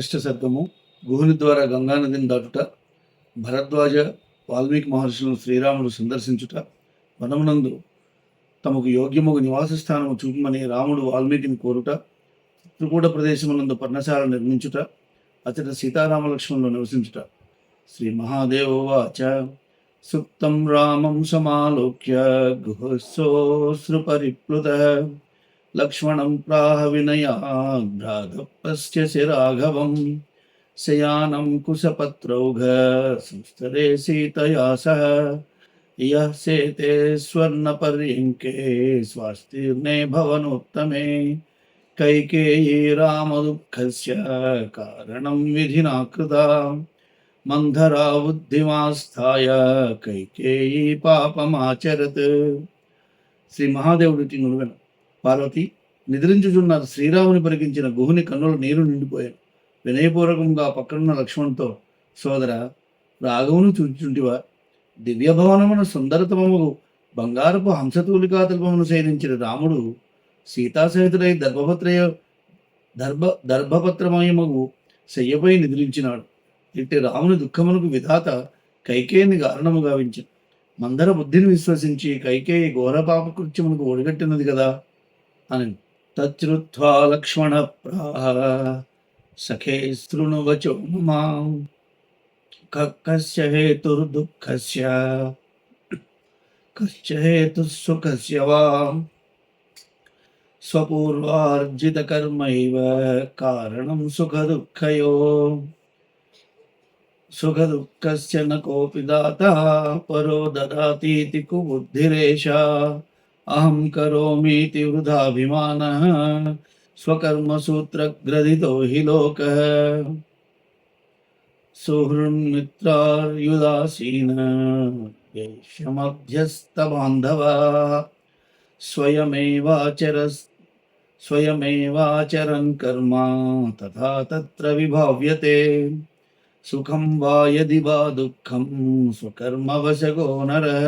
వశిష్ఠ సర్గము. గుహుని ద్వారా గంగానదిని దాటుట, భరద్వాజ వాల్మీకి మహర్షులను శ్రీరాముడు సందర్శించుట, వనమునందు తమకు యోగ్యముగు నివాస స్థానము చూపమని రాముడు వాల్మీకిని కోరుట, త్రికూట ప్రదేశమునందు పర్ణశాల నిర్మించుట, అతడి సీతారామలక్ష్మణులు నివసించుట. శ్రీ మహాదేవోవాచ సుప్తం రామం సమాలోక్య గుహస్సోశ్రుపరిప్లుత లక్ష్మణం ప్రాహ వినయాద్భ్రాతపశ్యసి రాఘవం శయానం కుశపత్రౌఘ సంస్తరే సీతయా సహ యః సేతే స్వర్ణపర్యంకే స్వాస్తిర్నే భవనోత్తమే కైకేయీ రామదుఃఖస్య కారణం విధినా కృతా మంధరా బుద్ధిమాస్థాయ కైకేయీ పాపమాచరత్. శ్రీ మహాదేవుడి నులువెన పార్వతి నిద్రించుచున్న శ్రీరాముని పరికించిన గుహుని కన్నుల నీరు నిండిపోయాను. వినయపూర్వకంగా పక్కనున్న లక్ష్మణుతో, సోదర రాఘవును చూచుచుంటివా? దివ్యభవనమున సుందరతమము బంగారపు హంసతూలికా తల్పమును సేవించిన రాముడు సీతాసహితుడై దర్భపత్రమయమగు శయ్యపై నిద్రించినాడు. ఇట్టి రాముని దుఃఖమునకు విధాత కైకేయిని కారణము గావించింది. మందర బుద్ధిని విశ్వసించి కైకేయి ఘోర పాపకృత్యమునకు ఒడిగట్టినది కదా అని. తచ్రుత్వా లక్ష్మణ ప్రాహ సఖే శృణువచో మమా కస్య హేతుర్దుఃఖస్య కస్య హేతుస్సుఖస్య వా స్వపూర్వార్జిత కర్మైవ కారణం సుఖదుఃఖయో సుఖదుఃఖస్య న కోపి దాతా పరో దదాతీతి కుబుద్ధిరేష అహం కరోమీతి వృధాభిమానః స్వకర్మసూత్రగ్రథితో హి లోకః సుహృన్మిత్రార్యుదాసీన దేశమధ్యస్థబాంధవాః స్వయమేవాచరన్ కర్మ తథా తత్ర విభావ్యతే సుఖం వా యది వా దుఃఖం స్వకర్మవశగో నరః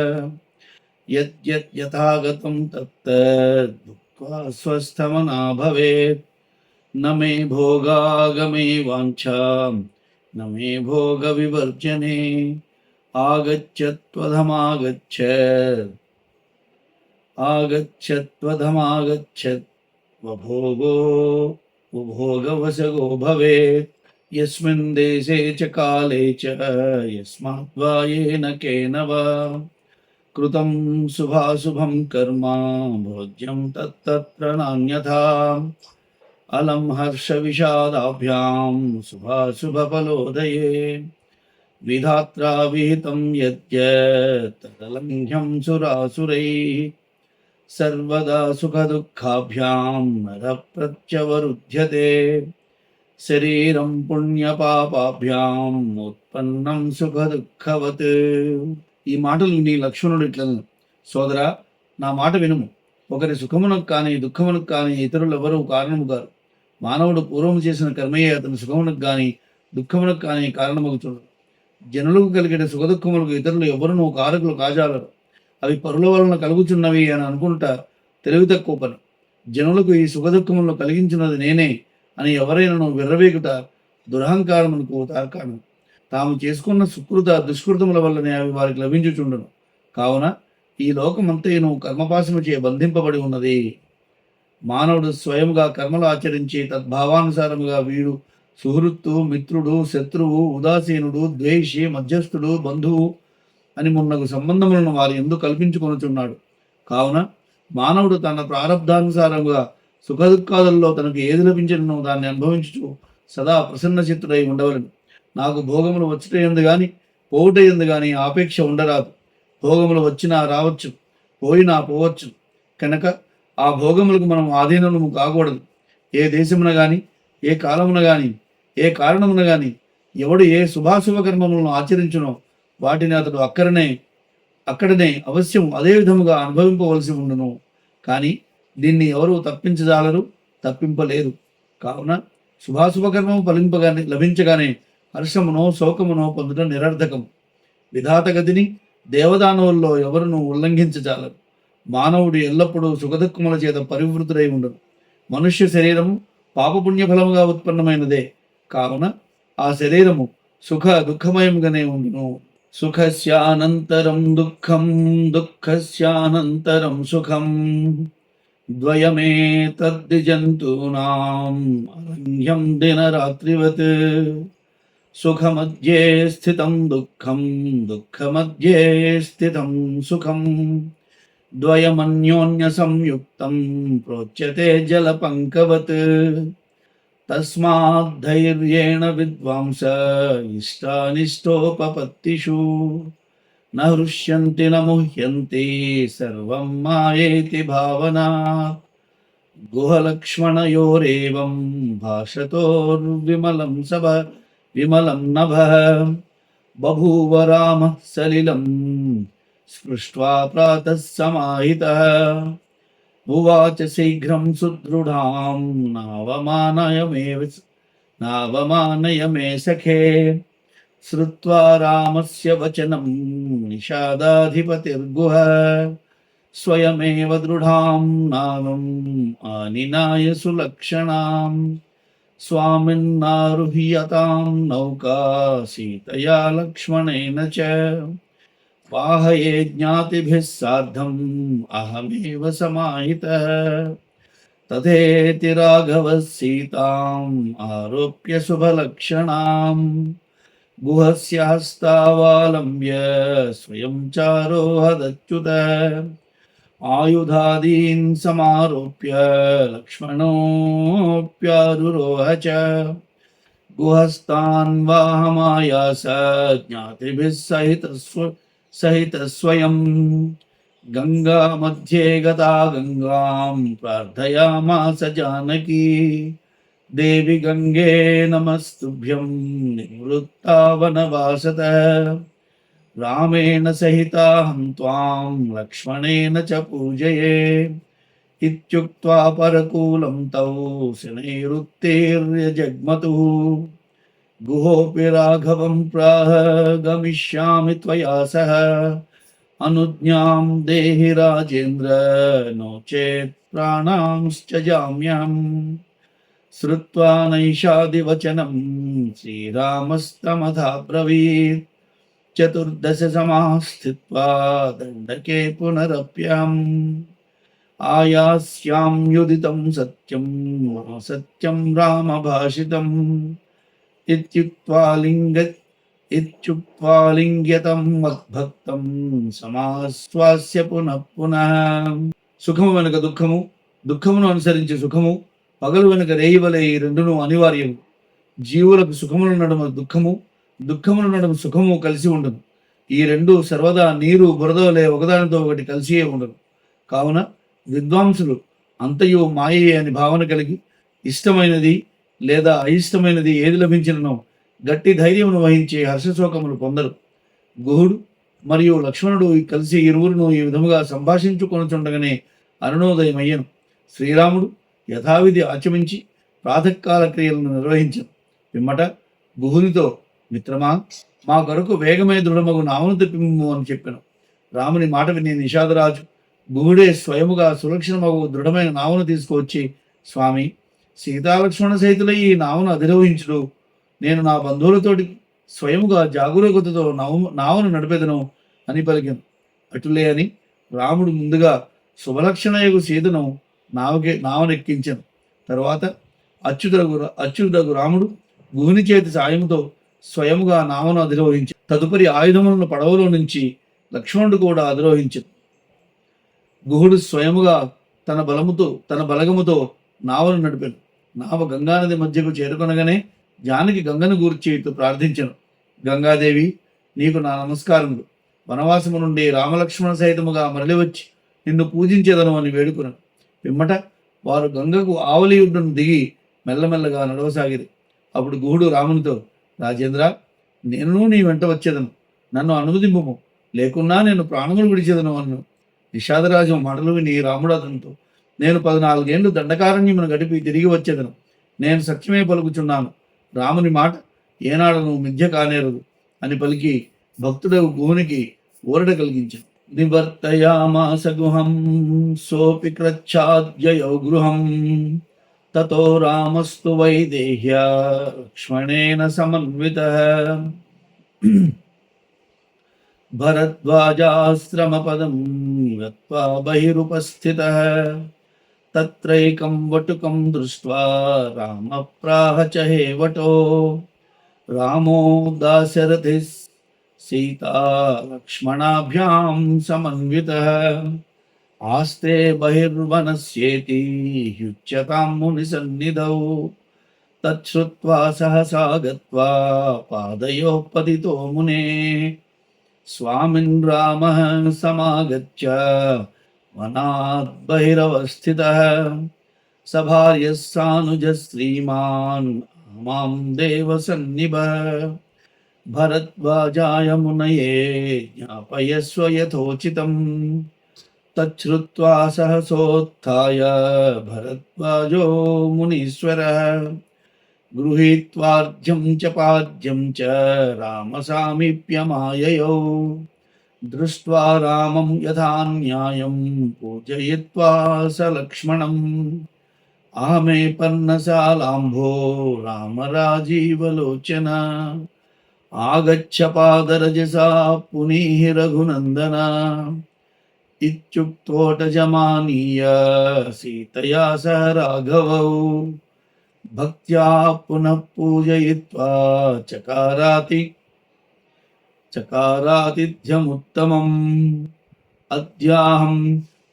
యథాగతం తత్తద్భుక్త్వా స్వస్థమనా భవేత్. న మే భోగాగమే వాంఛా న మే భోగ వివర్జనే ఆగచ్చత్వధమాగచ్చత్ వభోగో భోగవశగో భవేత్. యస్మిన్ దేశే చ కాలే చ యస్మాత్ వాయేన కేన వా కృతం శుభాశుభం కర్మ భోజ్యం తత్తత్ర నాన్యథా అలం హర్ష విషాదాభ్యాం శుభాశుభఫలోదయే విధాత్రా విహితం యద్యత్ తదలంఘ్యం సురాసురైః సర్వదా సుఖదుఃఖాభ్యాం నరః ప్రత్యవరుధ్యతే శరీరం పుణ్యపాపాభ్యాం ఉత్పన్నం సుఖదుఃఖవత్. ఈ మాటలు విని లక్ష్మణుడు ఇట్లను, సోదరా నా మాట వినుము. ఒకరి సుఖమునకు కానీ దుఃఖమునకు కానీ ఇతరులు ఎవరూ కారణము గారు. మానవుడు పూర్వము చేసిన కర్మయే అతని సుఖమునకు కానీ దుఃఖమునకు కానీ కారణమగుచుండు. జనులకు కలిగిన సుఖదుఖములకు ఇతరులు ఎవరునూ కారకులు కాజాలరు. అవి పరుల వలన కలుగుచున్నవి అని అనుకుంటా తెలివి తక్కువ పని. జనులకు ఈ సుఖదుఖములను కలిగించినది నేనే అని ఎవరైనా విర్రవేగుట దురహంకారమునకు తార్కాణం. తాము చేసుకున్న సుకృత దుష్కృతముల వల్లనే అవి వారికి లభించుచుండును. కావున ఈ లోకమంతయును కర్మపాశము చే బంధింపబడి ఉన్నది. మానవుడు స్వయంగా కర్మలు ఆచరించి తద్భావానుసారముగా వీడు సుహృత్తు, మిత్రుడు, శత్రువు, ఉదాసీనుడు, ద్వేషి, మధ్యస్థుడు, బంధువు అని మున్నగు సంబంధములను వారి యందు కల్పించుకొనుచున్నాడు. కావున మానవుడు తన ప్రారబ్ధానుసారముగా సుఖదుఖాదుల్లో తనకు ఏది లభించను దాన్ని అనుభవించుచు సదా ప్రసన్న చిత్తుడై ఉండవలను. నాకు భోగములు వచ్చుటయందు గాని పోవుటయందు గాని ఆపేక్ష ఉండరాదు. భోగములు వచ్చినా రావచ్చు, పోయినా పోవచ్చు. కనుక ఆ భోగములకు మనం ఆధీనము కాకూడదు. ఏ దేశమున గాని, ఏ కాలమున గాని, ఏ కారణమున గాని ఎవడు ఏ శుభాశుభ కర్మములను ఆచరించునో వాటిని అతడు అక్కడనే అవశ్యం అదే విధముగా అనుభవింపవలసి ఉండును. కానీ దీన్ని ఎవరు తప్పించజాలరు, తప్పింపలేరు. కావున శుభాశుభ కర్మము లభించగానే హర్షమునో శోకమునో పొందడం నిరర్ధకము. విధాతగతిని దేవదానవుల్లో ఎవరును ఉల్లంఘించజాలరు. మానవుడు ఎల్లప్పుడూ సుఖదుఖముల చేత పరివృతుడై ఉండడు. మనుష్య శరీరము పాపపుణ్య ఫలముగా ఉత్పన్నమైనదే. కావున ఆ శరీరము సుఖ దుఃఖమయముగానే ఉండును. సుఖస్యానంతరం దుఃఖం, దుఃఖస్యానంతరం సుఖం, ద్వయమేతద్విజంతూనాం అరణ్యం దినరాత్రివత్. సుఖమధ్యే స్థితం దుఃఖం, దుఃఖమధ్యే స్థితం సుఖం, ద్వయమన్యోన్య సంయుక్తం ప్రోచ్యతే జలపంకవత్. తస్మాద్ధైర్యేణ విద్వాంస ఇష్టానిష్టోపపత్తిషు, న హృష్యంతి న ముహ్యంతి సర్వం మాయేతి భావనా. గుహలక్ష్మణయోరేవం భాషతోర్విమలం విమలం నభః. బభూవ రామః సలిలం స్పృష్ట్వా ప్రాతః సమాహితః. ఉవాచ శీఘ్రం సుదృఢాం నావమానయ మే సఖే. శ్రుత్వా రామస్య వచనం నిషాదాధిపతిర్గుహ. స్వయమేవ దృఢాం నావం ఆనినాయ సులక్షణాం. స్వామిన్నారుహ్యతాం నౌకా సీతయా లక్ష్మణేన చ. వాహయే జ్ఞాతిభిः సార్ధం అహమేవ సమాహితః. తథేతి రాఘవः సీతాం ఆరోప్య శుభలక్షణాం. గుహస్య హస్తావాలంబ్య స్వయం చారోహదచ్యుతः. ఆయుధాదీన్ సమారోప్య లక్ష్మణోऽప్యారురోహ చ. గుహస్తాన్ వాహమాయాస జ్ఞాతిభిः సహిత స్వయం. గంగా మధ్యే గతా గంగాం ప్రార్థయామాస జానకీ. దేవి గంగే నమస్తుభ్యం నివృత్తా వనవాసతః. రామేణ సహితాహం త్వాం లక్ష్మణేన చ పూజయే. ఇత్యుక్త్వా పరకూలం తౌ శనైరుత్తేర్య జగ్మతుః. గుహోపి రాఘవం ప్రాహ గమిష్యామి త్వయా సహ. అనుజ్ఞాం దేహి రాజేంద్ర నో చేత్ ప్రాణాంశ్చజామ్యహం. శ్రుత్వా నైషాదివచనం శ్రీరామస్తమథాబ్రవీత్. చతుర్దశ సమాస్థిత్వా దండకే పునరప్యం. ఆయాస్యాం యుదితం సత్యం సత్యం రామభాషితం. ఇత్యుక్త్వా లింగ్యతం మద్భక్తం సమాశ్వాస్య పునః పునః. సుఖము వెనుక దుఃఖము, దుఃఖమును అనుసరించి సుఖము, పగలు వెనుక రేయి వలె ఈ రెండును అనివార్యము. జీవులకు సుఖముల నడుమ దుఃఖము, దుఃఖముల నడుమ సుఖము కలిసి ఉండదు. ఈ రెండు సర్వదా నీరు బురద వలె ఒకదానితో ఒకటి కలిసియే ఉండదు. కావున విద్వాంసులు అంతయు మాయే అని భావన కలిగి ఇష్టమైనది లేదా అయిష్టమైనది ఏది లభించిననో గట్టి ధైర్యమును వహించే హర్షశోకములు పొందరు. గుహుడు మరియు లక్ష్మణుడు కలిసి ఇరువురును ఈ విధముగా సంభాషించుకొనుచుండగానే అరుణోదయమయ్యను. శ్రీరాముడు యథావిధి ఆచమించి ప్రాతకాల క్రియలను నిర్వహించను. పిమ్మట గుహునితో, మిత్రమా, మా కొరకు వేగమే దృఢమగు నామను తెప్పిము అని చెప్పాను. రాముని మాట విని నిషాదరాజు గుహుడే స్వయముగా సురక్షణమగు దృఢమైన నావను తీసుకువచ్చి, స్వామి, సీతాలక్ష్మణ సహితులై ఈ నావను అధిరోహించుడు. నేను నా బంధువులతోటి స్వయముగా జాగరూకతతో నావను నడిపెదను అని పలికాను. అటులే అని రాముడు ముందుగా శుభలక్షణయగు సీతను నావనెక్కించాను. తరువాత అచ్యుతగు రాముడు గుహుని చేతి సాయముతో స్వయముగా నావను అధిరోహించాడు. తదుపరి ఆయుధములను పడవలో నుంచి లక్ష్మణుడు కూడా అధిరోహించాడు. గుహుడు స్వయముగా తన బలగముతో నావను నడిపాడు. నావ గంగానది మధ్యకు చేరుకొనగానే జానకి గంగను గూర్చి ప్రార్థించను. గంగాదేవి, నీకు నా నమస్కారములు. వనవాసము నుండి రామలక్ష్మణ సహితముగా మరలి వచ్చి నిన్ను పూజించేదను అని వేడుకున్నాను. పిమ్మట వారు గంగకు ఆవలియుడ్డును దిగి మెల్లమెల్లగా నడవసాగిరి. అప్పుడు గుహుడు రామునితో, రాజేంద్ర, నేను నీ వెంట వచ్చేదను, నన్ను అనుమతింపుము, లేకున్నా నేను ప్రాణములు విడిచేదను అన్ను. నిషాదరాజు మాటలు విని రాముడు అతనితో, నేను 14 ఏళ్ళు దండకారణ్యమును గడిపి తిరిగి వచ్చేదను. నేను సత్యమే పలుకుచున్నాను. రాముని మాట ఏనాడను మిథ్య కానేరదు అని పలికి భక్తుడు గుహునికి ఊరట కలిగించాను. నివర్తయామాస గుహం సోపి క్రచ్ఛాద్యయౌ గృహం. ततो रामस्तु वैदेह्या लक्ष्मणेन समन्वितः भरद्वाजाश्रमपदं गत्वा बहिरुपस्थितः तत्रैकं वटुकं दृष्ट्वा रामप्राह च हे वटो रामो दाशरथिः सीता लक्ष्मणाभ्यां समन्वितः आस्ते बहिर्वनस्येति ह्युच्यतां मुनिसन्निधौ तच्छ्रुत्वा सहसा गत्वा पादयोः पतितो मुने स्वामिन् रामः समागत्य वनात् बहिरवस्थितः सभार्यः सानुजः श्रीमान् मां देवसन्निभः भरद्वाजाय मुनये ज्ञापयस्व यथोचितम् तच्छ्रुत्वा सहसोत्थाय भरद्वाजो मुनीश्वरः गृहीत्वार्घ्यं च पाद्यं च रामसामीप्यमाययौ दृष्ट्वा रामं यथा न्यायं पूजयित्वा स लक्ष्मणम् आमे पर्णशालाम्भो रामराजीवलोचन आगच्छ पादरजसा पुनीः रघुनन्दन इत्युक्तोटजमानीय सीतया सह राघवौ भक्त्या पुनः पूजयित्वा चकारातिथ्यमुत्तमम् अद्याहं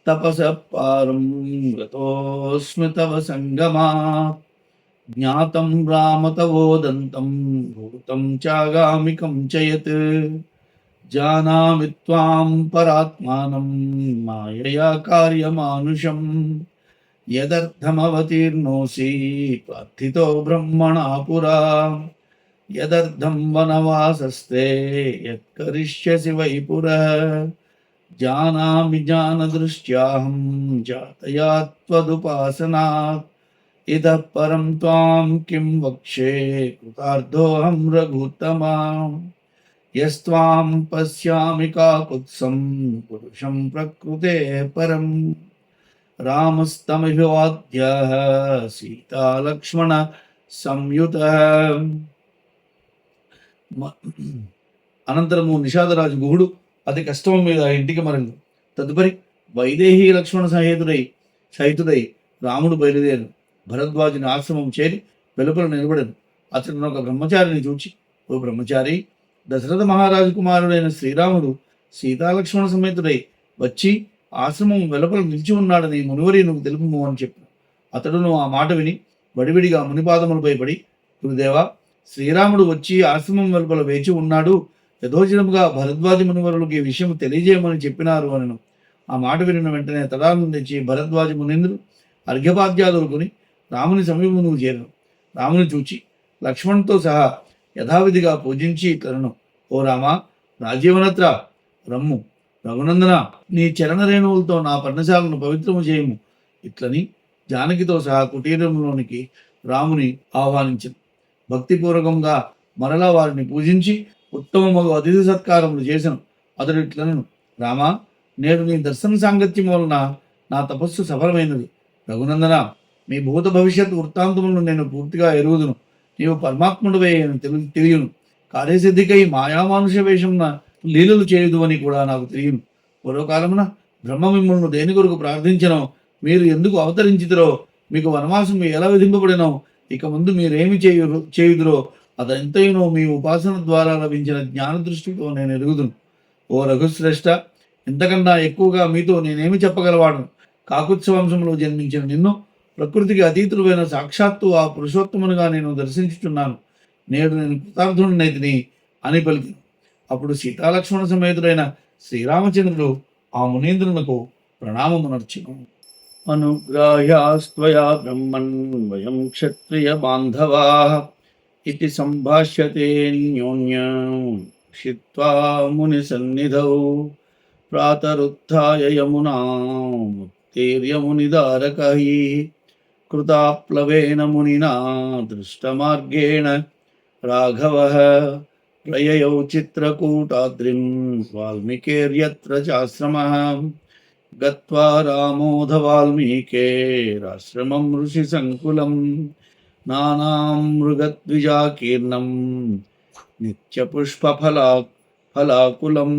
तपसः पारं गतोऽस्मि तव सङ्गमात् ज्ञातं राम तवोदन्तं भूतं चागामिकं च यत् जानामि त्वां परात्मानं मायया कार्यमानुषं यदर्थमवतीर्णोऽसि प्रार्थितो ब्रह्मणा पुरा यदर्थं वनवासस्ते यत्करिष्यसि वै पुरः जानामि जानदृष्ट्याहं जातया त्वदुपासनात् इतः परं त्वां किं वक्ष्ये कृतार्थोऽहं रघुत्तमा यस्त्वां पश्यामि काकुत्स्थं पुरुषं प्रकृतेः परं रामस्तमभिवाद्यः सीता लक्ष्मण సంయుతః. అనంతరము నిషాదరాజు గుహుడు అతి కష్టం మీద ఇంటికి మరలి తదుపరి వైదేహి లక్ష్మణ సహితుడై రాముడు బయలుదేరు భరద్వాజుని ఆశ్రమం చేరి వెలుపల నిలబడను. అతను ఒక బ్రహ్మచారిని చూచి, ఓ బ్రహ్మచారి, దశరథ మహారాజు కుమారుడైన శ్రీరాముడు సీతాలక్ష్మణ సమేతుడై వచ్చి ఆశ్రమం వెలుపల నిలిచి ఉన్నాడని మునివరి నువ్వు తెలుపుము అని చెప్పాను. అతడును ఆ మాట విని వడివిడిగా మునిపాదములపై పడి, గురుదేవా, శ్రీరాముడు వచ్చి ఆశ్రమం వెలుపల వేచి ఉన్నాడు, యథోచితముగా భరద్వాజ మునివరులకు ఈ విషయం తెలియజేయమని చెప్పినారు అనను. ఆ మాట వినిన వెంటనే తడాలను తెచ్చి భరద్వాజ మునీంద్రుడు అర్ఘ్యపాద్యాదులుకొని రాముని సమీపమునకు చేరను. రాముని చూచి లక్ష్మణ్తో సహా యథావిధిగా పూజించి ఇట్లను, ఓ రామా, రాజీవనత్ర రమ్ము, రఘునందన, నీ చరణరేణువులతో నా పర్ణశాలను పవిత్రము చేయము ఇట్లని జానకితో సహా కుటీరంలోనికి రాముని ఆహ్వానించను. భక్తిపూర్వకంగా మరలా వారిని పూజించి ఉత్తమముగా అతిథి సత్కారములు చేసను. అతడు ఇట్లను, రామా, నేడు నీ దర్శన సాంగత్యం వలన నా తపస్సు సఫలమైనది. రఘునందన, మీ భూత భవిష్యత్ వృత్తాంతములను నేను పూర్తిగా ఎరుగుదును. నీవు పరమాత్ముడివే అని తెలియను. కార్యసిద్ధికై మాయామానుష వేషంన లీలలు చేయుదు అని కూడా నాకు తెలియను. పూర్వకాలమున బ్రహ్మ మిమ్మల్ని దేని కొరకు ప్రార్థించనో, మీరు ఎందుకు అవతరించితురో, మీకు వనవాసం ఎలా విధింపబడినో, ఇక ముందు మీరేమి చేయుదురో అదంతయునో మీ ఉపాసన ద్వారా లభించిన జ్ఞాన దృష్టితో నేను ఎరుగుదును. ఓ రఘుశ్రేష్ఠ, ఇంతకన్నా ఎక్కువగా మీతో నేనేమి చెప్పగలవాడను? కాకుత్స వంశంలో జన్మించిన నిన్ను ప్రకృతికి అతీతుడైన సాక్షాత్తు ఆ పురుషోత్తమునిగా నేను దర్శించుచున్నాను. నేడు నేను కృతార్థుడినైతిని అని పలికి. అప్పుడు సీతాలక్ష్మణ సమేతుడైన శ్రీరామచంద్రుడు ఆ మునీంద్రునకు ప్రణామమునర్చెను. అనుగ్రాహ్యాస్త్వయా బ్రహ్మన్ వయం క్షత్రియ బాంధవాః ఇతి సంభాష్యతేన్యోన్యం క్షిత్వా ముని సన్నిధౌ ప్రాతరుత్థాయ యమునాముత్తేర్యమునిదారకైః కృతాప్లవేన మునినా దృష్టమార్గేణ రాఘవః ప్రయయౌ చిత్రకూటాద్రిం వాల్మీకేర్యత్ర చాశ్రమః గత్వా రామోధ వాల్మీకేరాశ్రమం ఋషిసంకులం నానాం మృగద్విజాకీర్ణం నిత్యపుష్పఫలాకులం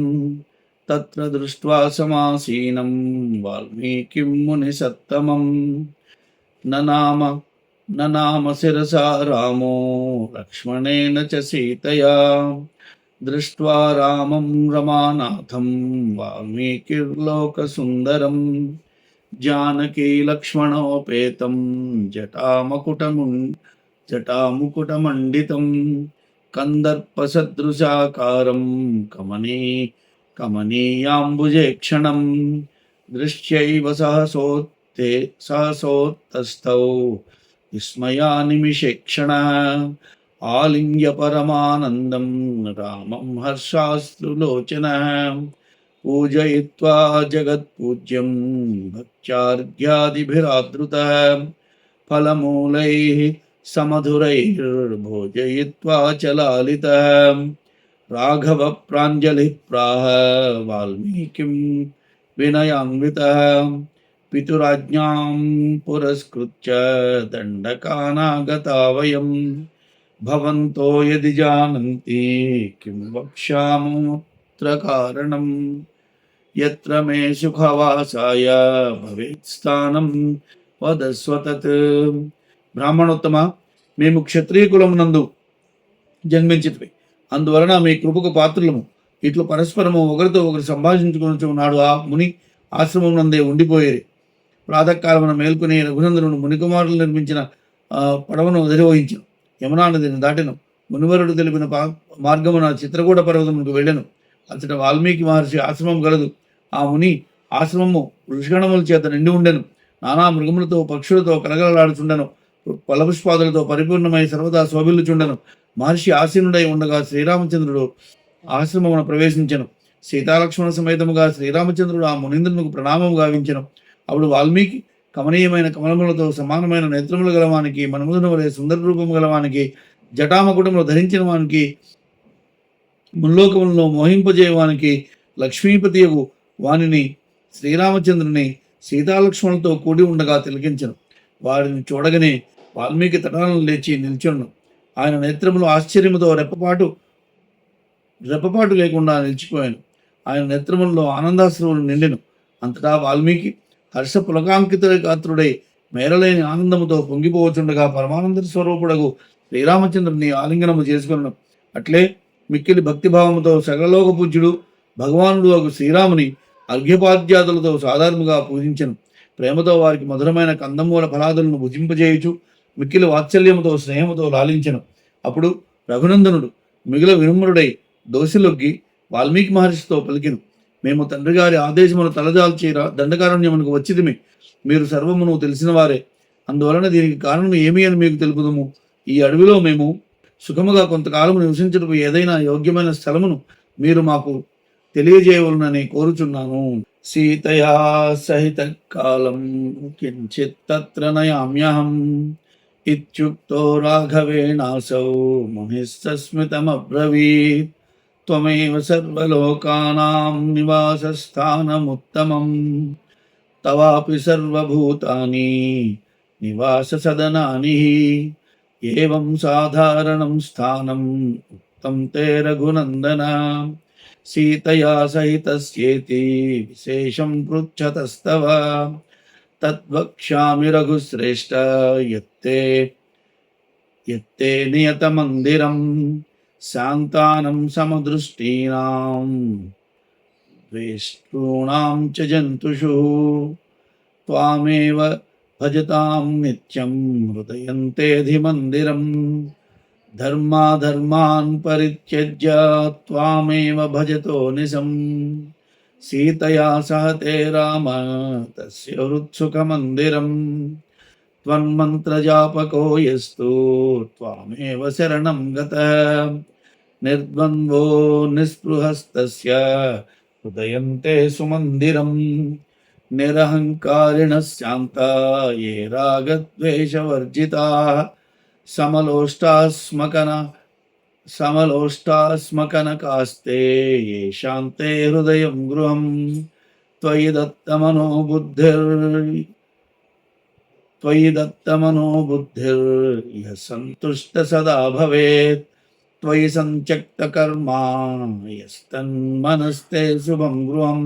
తత్ర దృష్ట్వా సమాసీనం వాల్మీకిం మునిసత్తమం ననామ ననామ శిరసా రామో లక్ష్మణేన చ సీతయా దృష్ట్వా రామం రమానాథం వాల్మీకిర్లోకసుందరం జానకీ లక్ష్మణోపేతం జటాముకుటమండితం కందర్పసదృశాకారం కమనీయాంబుజేక్షణం దృశ్యైవ సహసోత్తస్థౌ విస్మయానిమిషేక్షణ ఆలింగ్య పరమానందం రామం హర్షాశ్రులోచన పూజయిత్వా జగత్పూజ్యం భక్త్యార్ఘ్యాదిభిరాదృత ఫలమూలైః సమధురైర్భోజయిత్వా చ లాలితః రాఘవ ప్రాంజలిః ప్రాహ వాల్మీకిం వినయాన్వితః పితురాజ్ఞాం పురస్కృత్య దండకానాగతా వయం భవంతో యది జానంతి కిం వక్ష్యామోऽత్ర కారణం యత్ర మే సుఖవాసాయ భవేత్ స్థానం వదస్వ తత్. బ్రాహ్మణోత్తమ, మేము క్షత్రియ కులమునందు జన్మించితివి, అందువలన మీ కృపకు పాత్రులము. ఇట్లు పరస్పరము ఒకరితో ఒకరు సంభాషించుకొనుచున్నాడు ఆ ముని ఆశ్రమం నందే ఉండిపోయేది. ప్రాతకాలమున మేల్కొని రఘునందనుడు మునికుమారులు నిర్మించిన పడవను అధిరోహించను. యమునా నదిని దాటెను. మునివరుడు తెలిపిన మార్గమున చిత్రకూట పర్వతమునకు వెళ్ళెను. అతడు వాల్మీకి మహర్షి ఆశ్రమం గలదు. ఆ ముని ఆశ్రమము వృషగణముల చేత నిండి ఉండెను. నానా మృగములతో పక్షులతో కలగలలాడుచుండెను. ఫలపుష్పాదులతో పరిపూర్ణమై సర్వదా శోభిల్లుచుండెను. మహర్షి ఆసీనుడై ఉండగా శ్రీరామచంద్రుడు ఆశ్రమమున ప్రవేశించెను. సీతాలక్ష్మణ సమేతముగా శ్రీరామచంద్రుడు ఆ మునీంద్రునికి ప్రణామము గావించెను. అప్పుడు వాల్మీకి కమనీయమైన కమలములతో సమానమైన నేత్రములు గలవానికి, మన్మధుని వలె సుందర రూపము గలవానికి, జటామకుటములు ధరించిన వానికి, ముల్లోకములను మోహింపజేయవానికి, లక్ష్మీపతియగు వానిని శ్రీరామచంద్రుని సీతాలక్ష్మణులతో కూడి ఉండగా తిలకించను. వారిని చూడగానే వాల్మీకి తటాలను లేచి నిల్చును. ఆయన నేత్రములు ఆశ్చర్యముతో రెప్పపాటు లేకుండా నిలిచిపోయాను. ఆయన నేత్రములలో ఆనందాశ్రువులు నిండెను. అంతటా వాల్మీకి హర్ష పులకాంకిత గాత్రుడై మేరలేని ఆనందముతో పొంగిపోవచుండగా పరమానంద స్వరూపుడగు శ్రీరామచంద్రుని ఆలింగనము చేసుకున్నాను. అట్లే మిక్కిలి భక్తిభావముతో సకలలోక పూజ్యుడు భగవానుడు అగు శ్రీరాముని అర్ఘ్యపాద్యాదులతో సాధారణంగా పూజించను. ప్రేమతో వారికి మధురమైన కందమూల ఫలాదులను భుజింపజేయుచు మిక్కిలి వాత్సల్యముతో స్నేహముతో లాలించెను. అప్పుడు రఘునందనుడు మిగిల వినమ్రుడై దోసిలొగ్గి వాల్మీకి మహర్షితో పలికెను. మేము తండ్రి గారి ఆదేశమును తలదాల్చి దండకారణ్యమునకు వచ్చిదిమి. మీరు సర్వమును తెలిసిన వారే. అందువలన దీనికి కారణం ఏమి అని మీకు తెలుపుదము. ఈ అడవిలో మేము సుఖముగా కొంతకాలము నివసించుటకు ఏదైనా యోగ్యమైన స్థలమును మీరు మాకు తెలియజేయవలనని కోరుచున్నాను. సీతయా సహిత కాలం కించిత్ తత్ర నయామ్యహం ఇత్యుక్తో రాఘవేణాసౌ మునిస్తస్మితమబ్రవీత్. త్వమేవ సర్వలోకానాం నివాసస్థానముత్తమం తవాపి సర్వభూతాని నివాస సదనాని ఏవం సాధారణం స్థానం ఉక్తం తే రఘునందన. సీతయా సహితస్యేతి విశేషం పృచ్ఛతస్తవ తద్వక్ష్యామి రఘుశ్రేష్ఠ యత్తే నియతమందిరం శాంతానం సమదృష్టీనాం ద్వేష్టॄణాం చ జంతుషు త్వామేవ భజతాం నిత్యం హృదయంతేధిమందిరం ధర్మాధర్మాన్ పరిత్యజ్య త్వామేవ భజతో నిశం. సీతయా సహ తే రామ తస్య హృత్సుఖమందిరం త్వన్మంత్రజాపకో యస్తు త్వామేవ శరణం గతః నిర్ద్వంద్వో నిస్పృహస్తస్య హృదయంతే సుమందిరం నిరహంకారిణః శాంతా ఏ రాగద్వేషవర్జితాః సమలోష్టాస్మకనకాస్తే ఏ శాంతే హృదయం గృహం త్వయి దత్తమనో బుద్ధిర్యః సంతుష్ట సదా భవేత్ త్వయి సంచక్త కర్మా యస్తన్మనస్తే శుభం గృహం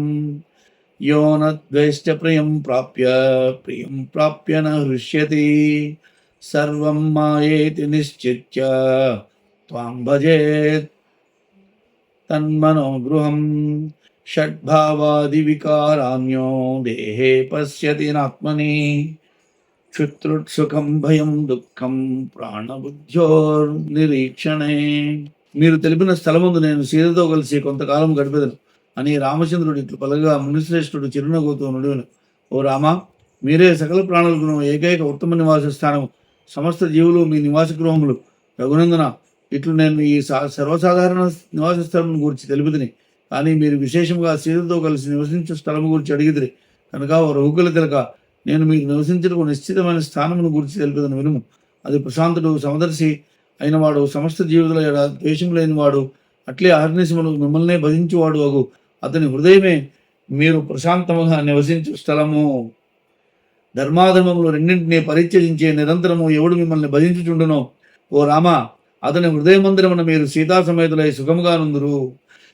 యో న ద్వేష్ట ప్రియం ప్రాప్య న హృష్యతి సర్వం మాయేతి నిశ్చిత్య త్వాం భజేత్ తన్మనో గృహం షడ్భావాది వికారాన్యో దేహే పశ్యతి నాత్మని క్షుత్రుత్సుఖం భయం దుఃఖం ప్రాణబుద్ధ్యోర్నిరీక్షణే. మీరు తెలిపిన స్థలముందు నేను సీతతో కలిసి కొంతకాలం గడిపెదను అని రామచంద్రుడు ఇట్లు పలగా మునిశ్రేష్ఠుడు చిరునవ్వుతో నుడివెను. ఓ రామా, మీరే సకల ప్రాణులకు ఏకైక ఉత్తమ నివాస స్థానము, సమస్త జీవులు మీ నివాస గృహములు. రఘునందన, ఇట్లు నేను ఈ సర్వసాధారణ నివాస స్థలం గురించి తెలిపితిని. కానీ మీరు విశేషంగా సీతతో కలిసి నివసించే స్థలము గురించి అడిగిదిరి కనుక ఓ రఘుకుల తిలక, నేను మీరు నివసించటకు నిశ్చితమైన స్థానమును గురించి తెలిపిదను వినుము. అది ప్రశాంతుడు, సమదర్శి అయినవాడు, సమస్త జీవుల ద్వేషం లేనివాడు, అట్లే అహర్నిశములు మిమ్మల్నే భజించువాడు అగు అతని హృదయమే మీరు ప్రశాంతముగా నివసించు స్థలము. ధర్మాధర్మములు రెండింటినీ పరిత్యజించే నిరంతరము ఎవడు మిమ్మల్ని భజించుచుండునో ఓ రామ, అతని హృదయ మందిరమున మీరు సీతా సమేతులై సుఖముగా నుందురు.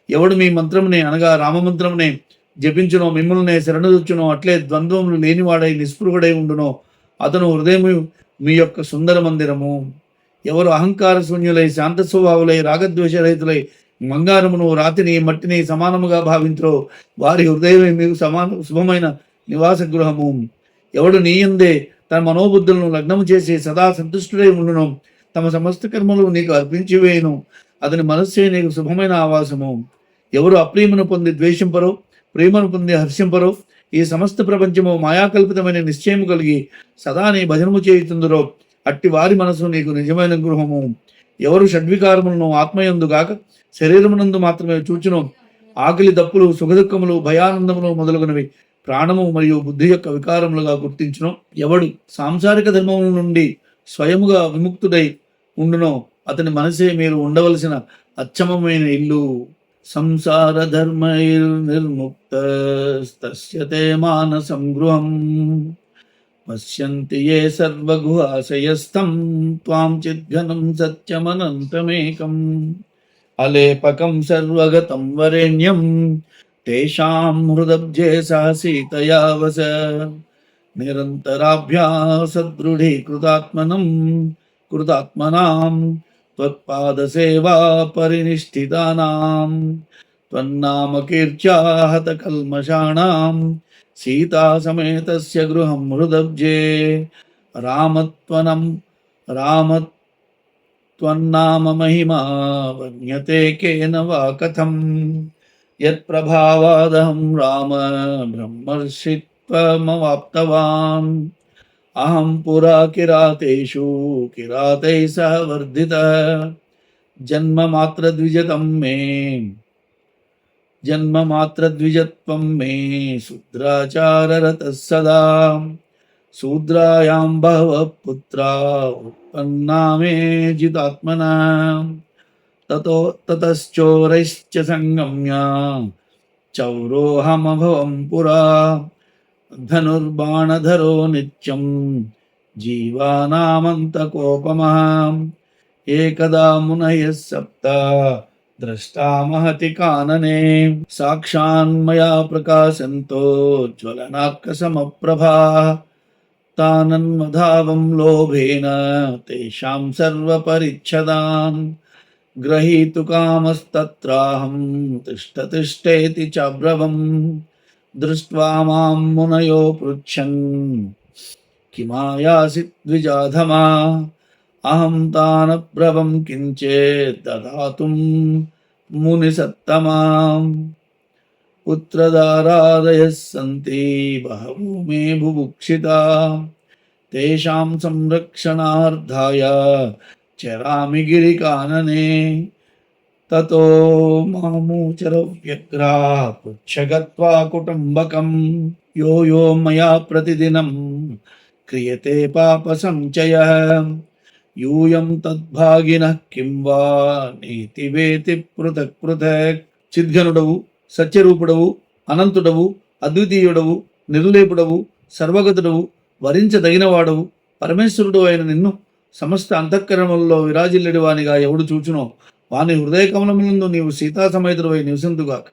ఎవడు మీ మంత్రమునే అనగా రామమంత్రమునే జపించునో, మిమ్మల్నే శరణుచునో, అట్లే ద్వంద్వములు లేనివాడై నిస్పృహుడై ఉండునో అతను హృదయము మీ యొక్క సుందర మందిరము. ఎవరు అహంకార శూన్యులై శాంత స్వభావులై రాగద్వేషరహితులై బంగారమును రాతిని మట్టిని సమానముగా భావించరో వారి హృదయమే మీకు శుభమైన నివాస గృహము. ఎవడు నీయందే తన మనోబుద్ధులను లగ్నము చేసి సదా సంతుష్టుడై ఉండును, తమ సమస్త కర్మలు నీకు అర్పించివేయును, అతని మనస్సే నీకు శుభమైన ఆవాసము. ఎవరు అప్రియమును పొంది ద్వేషింపరో, ప్రేమను పొంది హర్షింపరో, ఈ సమస్త ప్రపంచము మాయాకల్పితమైన నిశ్చయము కలిగి సదా నీ భజనము చేయుతుందరో అట్టి వారి మనసు నీకు నిజమైన గృహము. ఎవరు షడ్వికారములను ఆత్మయందుగాక శరీరమునందు మాత్రమే చూచును, ఆకలి దప్పులు సుఖదుఖములు భయానందములు మొదలగునవి ప్రాణము మరియు బుద్ధి యొక్క వికారములుగా గుర్తించును, ఎవడు సాంసారిక ధర్మముల నుండి స్వయముగా విముక్తుడై ఉండునో అతని మనసే మీరు ఉండవలసిన అచ్చమమైన ఇల్లు. సంసార ధర్మైర్నిర్ముక్తస్తస్య మానసం గృహం పశ్యంతి ఏ సర్వగుహాశయస్థం త్వాం చిద్ఘనం సత్యమనంతమేకం అలేపకం సర్వగతం వరేణ్యం తేషాం హృదబ్జే సహ సీతయా వస నిరంతరాభ్యాసదృఢీకృతాత్మనాం త్వత్పాదసేవా పరినిష్ఠితానాం త్వన్నామకీర్త్యాహత కల్మషాణాం సీతా సమేతస్య గృహం హృదబ్జే. రామత్వన్నామ మహిమా వర్ణ్యతే కేన వా కథం యత్ప్రభావాదహం రామ బ్రహ్మర్షిత్వమవాప్తవాన్ అహం పురా కిరాతేషు కిరాతైః సహ వర్ధితః జన్మమాత్రద్విజత్వం మే శూద్రాచారరతః సదా శూద్రాయాం బహవః పుత్రా ఉత్పన్నా మే జితాత్మనా తతశ్చోరైశ్చ సంగమ్య చౌరోహమభవం పురా ధనుర్బాణధరో నిత్యం జీవానామంతకోపమః ఏకదా మునయః సప్త ద్రష్టా మహతి కాననే సాక్షాన్మయా ప్రకాశంతో జ్వలనార్కసమప్రభా తానన్మధావం లోభేన తేషాం సర్వపరిచ్ఛదాన్ గ్రహీతు కామస్తత్రాహం తిష్టతిష్టేతి చాబ్రవం దృష్ట్వా మాం మునయో పృచ్ఛన్ కిమాయాసి ద్విజాధమా అహం తానబ్రవం కించేత్ దదాతుం మునిసత్తమా పుత్రదారాదయః సంతి బహవో మే బుభుక్షితా తేషాం సంరక్షణార్థాయ చరామి గిరికాననే తతో మామూచరవ్యగ్రా పుచ్చగత్వా కుటుంబకం యో యో మయా ప్రతిదినం క్రియతే పాప సంచయః యూయం తద్భాగినః కిం వా నీతి వేతి పృథక్ పృథక్. చిద్ఘనుడవు, సత్యరూపుడవు, అనంతుడవు, అద్వితీయుడవు, నిర్లేపుడవు, సర్వగతుడవు, వరించదగినవాడవు, పరమేశ్వరుడు అయిన నిన్ను సమస్త అంతఃకరణములలో విరాజిల్లడి వానిగా ఎవడు చూచునో వాని హృదయ కమలములందు నీవు సీతా సమేతుడవై నివసింతుగాక.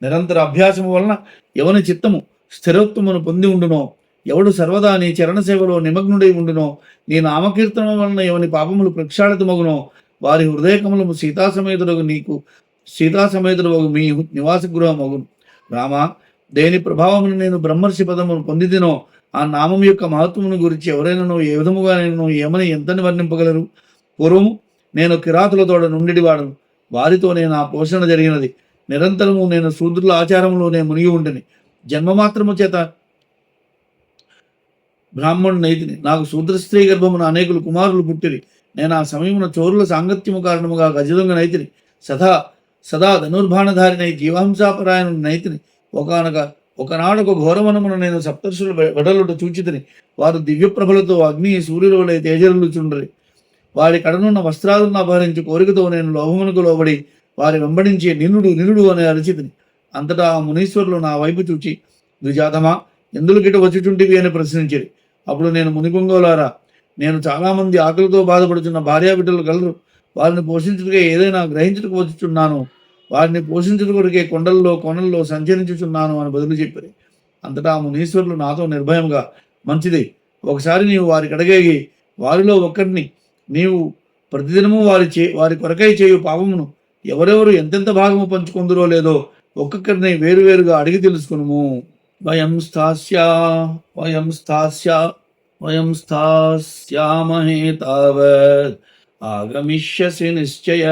నిరంతర అభ్యాసము వలన ఎవని చిత్తము స్థిరోక్తమును పొంది ఉండునో, ఎవడు సర్వదా నీ చరణ సేవలో నిమగ్నుడై ఉండునో, నీ నామకీర్తన వలన ఎవని పాపములు ప్రక్షాళితమగునో వారి హృదయ కమలము సీతాసమేతుడు మీ నివాస గృహమగును. రామ, దేని ప్రభావమును నేను బ్రహ్మర్షి పదమును పొందిదినో ఆ నామం యొక్క మహత్వమును గురించి ఎవరైనాను ఏ విధముగా నేను ఏమని ఎంతని వర్ణింపగలరు? పూర్వము నేను కిరాతులతోడ నుండివాడను, వారితో నేను ఆ పోషణ జరిగినది. నిరంతరము నేను శూద్రుల ఆచారంలోనే మునిగి ఉండిని. జన్మమాత్రము చేత బ్రాహ్మణునైతిని. నాకు శూద్ర స్త్రీ గర్భమున అనేకులు కుమారులు పుట్టిరి. నేను ఆ సమయమున చోరుల సాంగత్యము కారణముగా గజదొంగనైతిని. సదా ధనుర్బాణధారినై జీవహింసాపరాయణునైతిని. ఒకనాడొక ఘోరవనమున నేను సప్తర్షులు వెడలుట చూచితిని. వారు దివ్యప్రభలతో అగ్ని సూర్యుల వలె తేజరులుచుండ్రి. వారి కడనున్న వస్త్రాలను అపహరించి కోరికతో నేను లోభమునకు లోబడి వారి వెంబడించి నిన్నుడు అని అరిచితిని. అంతటా ఆ మునీశ్వరులు నా వైపు చూచి, ద్విజాతమా, ఎందుకు గిట వచ్చుచుంటివి అని ప్రశ్నించిరి. అప్పుడు నేను, మునిపొంగోలారా, నేను చాలామంది ఆకలితో బాధపడుతున్న భార్యాబిడ్డలు కలరు. వారిని పోషించుటకే ఏదైనా గ్రహించుటకు వచ్చుచున్నాను. వారిని పోషించుటకే కోణల్లో సంచరించుచున్నాను అని బదులు చెప్పారు. అంతటా మునీశ్వరులు నాతో నిర్భయంగా, మంచిది, ఒకసారి నీవు వారికి అడిగేగి వారిలో ఒక్కరిని నీవు ప్రతిదినము వారి కొరకై చేయు పాపమును ఎవరెవరు ఎంతెంత భాగము పంచుకుందరో లేదో ఒక్కొక్కరిని వేరువేరుగా అడిగి తెలుసుకును. వయం స్థాస్యామహే తావత్ ఆగమిష్యసి నిశ్చయ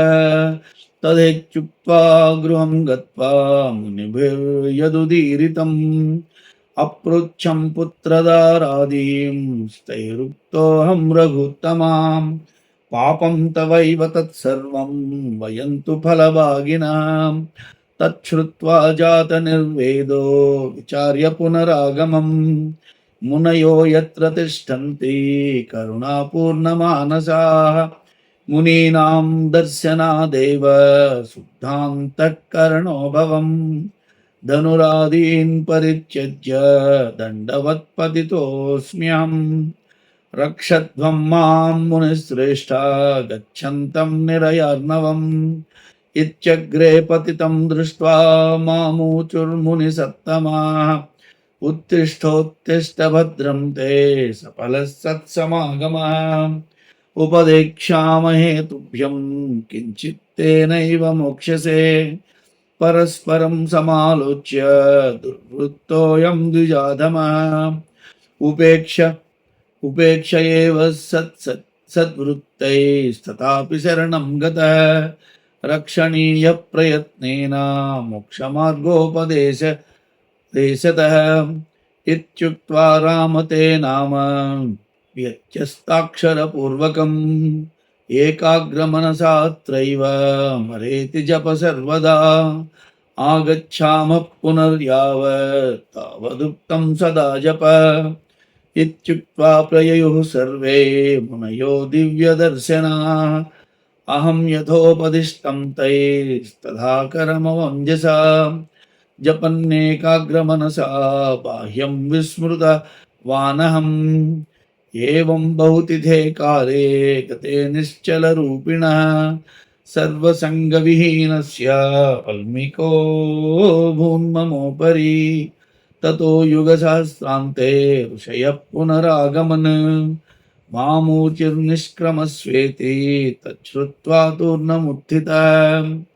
తదేత్యుక్త్వా గృహం గత్వా మునిభిర్యదుదీరితం అపృచ్ఛం పుత్రదారాదీం స్థైరుక్తోహం రఘుత్తమాం పాపం తవైవ తత్సర్వం వయంతు ఫలభాగినాం తచ్ఛ్రుత్వా జాత నిర్వేదో విచార్య పునరాగమం మునయో యత్ర తిష్టంతి కరుణాపూర్ణమానసాః మునీనాం దర్శనాదేవ శుద్ధాంతఃకరణో భవం ధనురాదీన్ పరిత్యజ్య దండవత్పతితోస్మ్యహం రక్షధ్వం మాం మునిశ్రేష్ఠ గచ్చంతం నిరయార్ణవం ఇత్యగ్రే పతితం దృష్ట్వా మామూచుర్ముని సత్తమాః ఉత్తిష్టోత్తిష్ట భద్రం తే సఫలః సత్సమాగమః ఉపదేక్ష్యామహే తుభ్యం కించిత్తేనైవ మోక్ష్యసే పరస్పరం సమాలోచ్య దుర్వృత్తోయం ద్విజాధమః ఉపేక్ష ఏవ సద్వృత్తైస్తథాపి శరణం గతః రక్షణీయ ప్రయత్నేన మోక్షమార్గోపదేశతః ఇత్యుక్త్వా రామతే నామ వ్యత్యస్తాక్షరపూర్వకం ఏకాగ్రమనసాత్రైవ మరేతి జప సర్వదా ఆగచ్ఛామః పునర్యావత్ తావదుక్తం సదా జప ఇత్యుక్త్వా ప్రయయుః సర్వే మునయో దివ్యదర్శనాః అహం యథోపదిష్టం తైస్తథా కరమవంజసా జపన్నేకాగ్రమనసా బాహ్యం విస్మృత వానహం ఏవం బహుతిథే కాలే గతే నిశ్చల రూపిణః సర్వసంగవిహీనస్య వల్మీకో భూన్మమోపరి తతో యుగసహస్రాంతే ఋషయః పునరాగమన్ మామూచిర్నిష్క్రమస్వేతి తచ్ఛ్రుత్వా తూర్ణముత్థిత.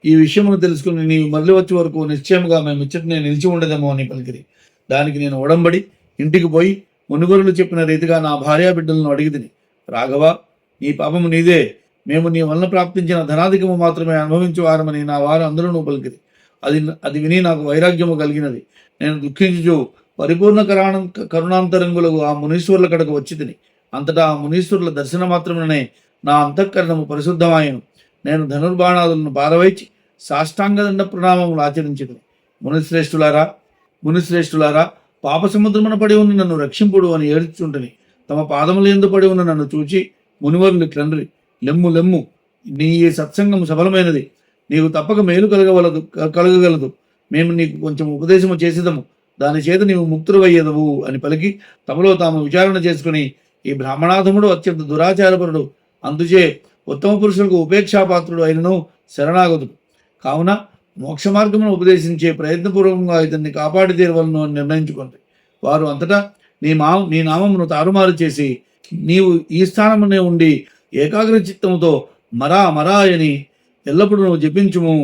ఈ విషయమును తెలుసుకుని నీవు మరలి వచ్చే వరకు నిశ్చయముగా మేము ఇచ్చటనే నిలిచి ఉండదేమో అని పలికిరి. దానికి నేను ఒడంబడి ఇంటికి పోయి మునుగోరులు చెప్పిన రీతిగా నా భార్యాబిడ్డలను అడిగితిని. రాఘవ, నీ పాపము నీదే, మేము నీ వలన ప్రాప్తించిన ధనాధికము మాత్రమే అనుభవించువారమని నా వారు అందరూ పలికిరి. అది విని నాకు వైరాగ్యము కలిగినది. నేను దుఃఖించుచు పరిపూర్ణ కరుణాంతరంగులకు ఆ మునీశ్వరుల కడకు వచ్చి తిని. అంతటా ఆ మునీశ్వరుల దర్శన మాత్రమే నా అంతఃకరణము పరిశుద్ధమాయను. నేను ధనుర్బాణాదులను పారవైచి సాష్టాంగదండ ప్రణామములు ఆచరించితిని. మునిశ్రేష్ఠులారా, పాప సముద్రమున పడి ఉన్న నన్ను రక్షింపుడు అని ఏడ్చుంటని తమ పాదముల యందు పడి ఉన్న నన్ను చూచి మునివరులు తండ్రి, లెమ్ము, నీ ఈ సత్సంగము సఫలమైనది. నీకు తప్పక మేలు కలగగలదు. మేము నీకు కొంచెం ఉపదేశము చేసేదము. దాని చేత నీవు ముక్తుడవయ్యదవు అని పలికి తమలో తాము విచారణ చేసుకుని, ఈ బ్రాహ్మణాధముడు అత్యంత దురాచారపరుడు, అందుచే ఉత్తమ పురుషులకు ఉపేక్షాపాత్రుడు అయినను శరణాగతుడు కావున మోక్ష మార్గమును ఉపదేశించే ప్రయత్నపూర్వకంగా ఇతన్ని కాపాడి తీరవలను అని నిర్ణయించుకుంది. వారు అంతటా నీ నామమును తారుమారు చేసి, నీవు ఈ స్థానమునే ఉండి ఏకాగ్ర చిత్తముతో మరా మరా అని ఎల్లప్పుడూ నువ్వు జపించుము.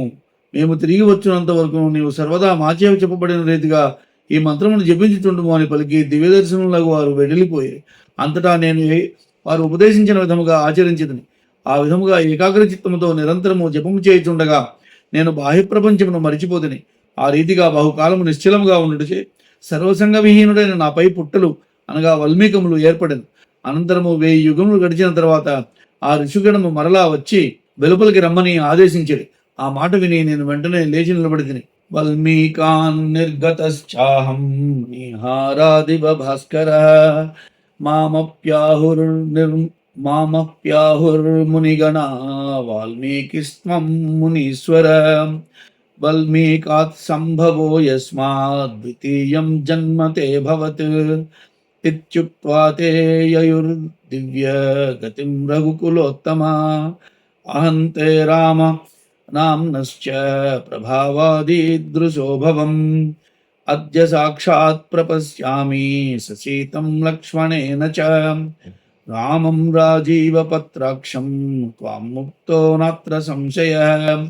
మేము తిరిగి వచ్చినంత వరకు నీవు సర్వదా మాచే చెప్పబడిన రీతిగా ఈ మంత్రమును జపించుచుండుము అని పలికి దివ్య దర్శనంలో వారు వెడలిపోయి, అంతటా నేను వారు ఉపదేశించిన విధముగా ఆచరించదని, ఆ విధముగా ఏకాగ్ర చిత్తముతో నిరంతరము జపము చేయుచుండగా నేను బాహ్య ప్రపంచమును మరిచిపోతుని. ఆ రీతిగా బహుకాలము నిశ్చలముగా ఉండుటచే సర్వసంగ విహీనుడైన నాపై పుట్టలు అనగా వల్మీకములు ఏర్పడను. అనంతరము 1000 యుగములు గడిచిన తర్వాత ఆ ఋషిగణము మరలా వచ్చి వెలుపలికి రమ్మని ఆదేశించడి. ఆ మాట విని నేను వెంటనే లేచి నిలబడి తిని, వల్మీకాన్ నిర్గతశ్చాహం నిహారాదివ భాస్కర మామప్యాహుర్మునిగణా వాల్మీకిస్త్వం మునీశ్వర వల్మీకాత్ సంభవో యస్మాద్ ద్వితీయం జన్మ తే భవత్ ఇత్యుక్త్వా తే యయుర్దివ్య గతిం రఘుకులోత్తమా అహంతే రామ నామ్నశ్చ ప్రభావాదీదృశో భవం అద్య సాక్షాత్ ప్రపశ్యామి ససీతం లక్ష్మణేన చ రామం రాజీవపత్రాక్షం త్వాం ముక్తో నాత్ర సంశయః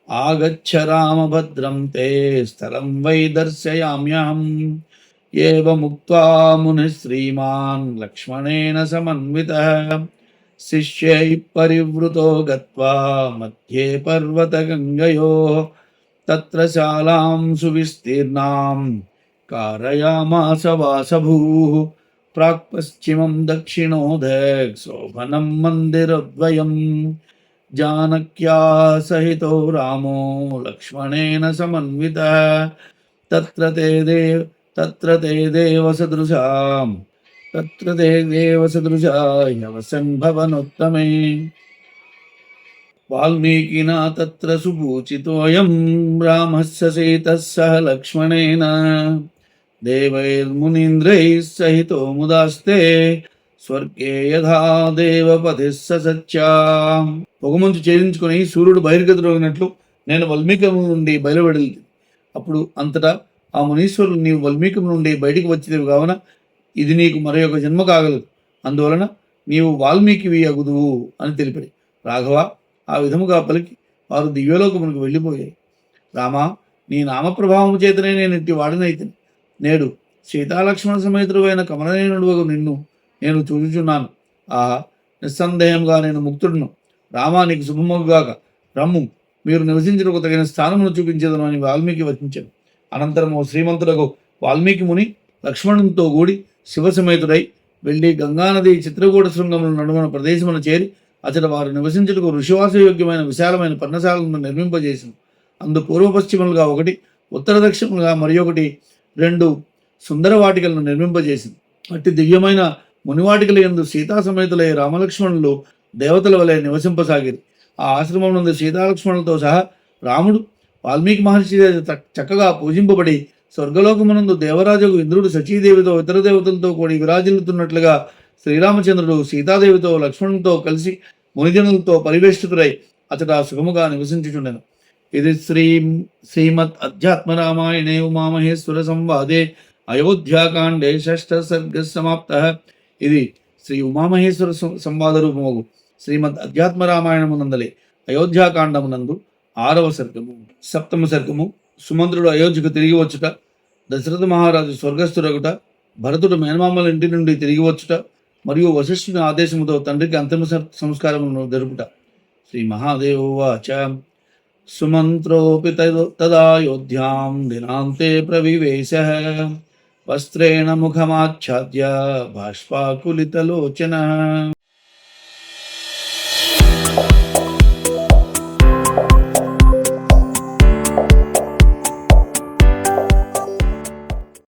ఆగచ్చ రామభద్రం తే స్థలం వై దర్శయామ్యహం ఏవముక్త్వా మునిః శ్రీమాన్ లక్ష్మణేన సమన్వితః శిష్యైః పరివృతో గత్వా మధ్యే పర్వతగంగయోః తత్ర శాలాం సువిస్తీర్ణాం కారయామాస వాసభూః ప్రాక్పశ్చిమం దక్షిణోదక్ శోభనం మందిరద్వయం జానక్యా సహితో రామో లక్ష్మణేన సమన్వితః తత్ర తే దేవసదృశా యవసన్ భవనోత్తమే వాల్మీకినా తత్ర సుభూచితోయం రామస్య సీతః సహ లక్ష్మణేన దేవైర్మునీంద్రైః సహితో ముదాస్తే స్వర్గే యథా దేవపతిః సత్యా. పొగమంచు ఛేదించుకొని సూర్యుడు బహిర్గతుడైనట్లు నేను వల్మీకము నుండి బయలువెడలి. అప్పుడు అంతటా ఆ మునీశ్వరులు, నీవు వల్మీకం నుండి బయటికి వచ్చేది కావున ఇది నీకు మరొక జన్మ కాగలదు, అందువలన నీవు వాల్మీకివి అగుదువు అని తెలిపాడు. రాఘవ ఆ విధముగా పలికి వారు దివ్యలోకమునకు వెళ్ళిపోయాయి. రామా, నీ నామప్రభావము చేతనే నేను ఇట్టి వాడినైతిని. నేడు సీతాలక్ష్మణ సమేతుడైన కమలనయనుడు నిన్ను నేను చూచుచున్నాను. ఆహా, నిస్సందేహంగా నేను ముక్తుడును. రామా, నీకు శుభముగాక. రమ్ము, మీరు నివసించడానికి తగిన స్థానమును చూపించేదను అని వాల్మీకి వచించాను. అనంతరము శ్రీమంతులకు వాల్మీకి ముని లక్ష్మణునితో కూడి శివసమేతుడై వెళ్ళి గంగానది చిత్రకూట శృంగముల నడుమన ప్రదేశమును చేరి అతడ వారు నివసించుటకు ఋషివాసయోగ్యమైన విశాలమైన పర్ణశాలను నిర్మింపజేసింది. అందు పూర్వ పశ్చిమలుగా ఒకటి, ఉత్తర దక్షిణములుగా మరి ఒకటి 2 సుందర వాటికలను నిర్మింపజేసింది. అట్టి దివ్యమైన మునివాటికల యందు సీతా సమేతులై రామలక్ష్మణులు దేవతల వలె నివసింపసాగిరి. ఆ ఆశ్రమం నందు సీతాలక్ష్మణులతో సహా రాముడు వాల్మీకి మహర్షి చక్కగా పూజింపబడి స్వర్గలోకమునందు దేవరాజుకు ఇంద్రుడు సచీదేవితో ఇతర దేవతలతో కూడి విరాజిల్లుతున్నట్లుగా శ్రీరామచంద్రుడు సీతాదేవితో లక్ష్మణులతో కలిసి మునిజనులతో పరివేష్టితుడై అతడు సుఖముగా నివసించుచుండెను. ఇది శ్రీమద్ అధ్యాత్మ రామాయణే ఉమామహేశ్వర సంవాదే అయోధ్యాకాండే 6వ సర్గ సమాప్త. ఇది శ్రీ ఉమామహేశ్వర సంవాద రూపము శ్రీమద్ అధ్యాత్మ రామాయణమునందలి అయోధ్యాకాండమునందు 6వ సర్గము. 7వ సర్గము సుమంత్రుడు అయోధ్యకు తిరిగి వచ్చుట, దశరథ మహారాజు స్వర్గస్థురగుట, భరతుడు మేనమామల ఇంటి నుండి తిరిగి వచ్చుట, మరియు వశిష్ఠుని ఆదేశముతో తండ్రికి అంతిమ సంస్కారములను జరుపుట. శ్రీ మహాదేవోవాచ సుమంత్రోపి తదాయోధ్యాం దినాంతే ప్రవివేశః వస్త్రేణ ముఖమాచ్ఛాద్య బాష్పాకులితలోచనః.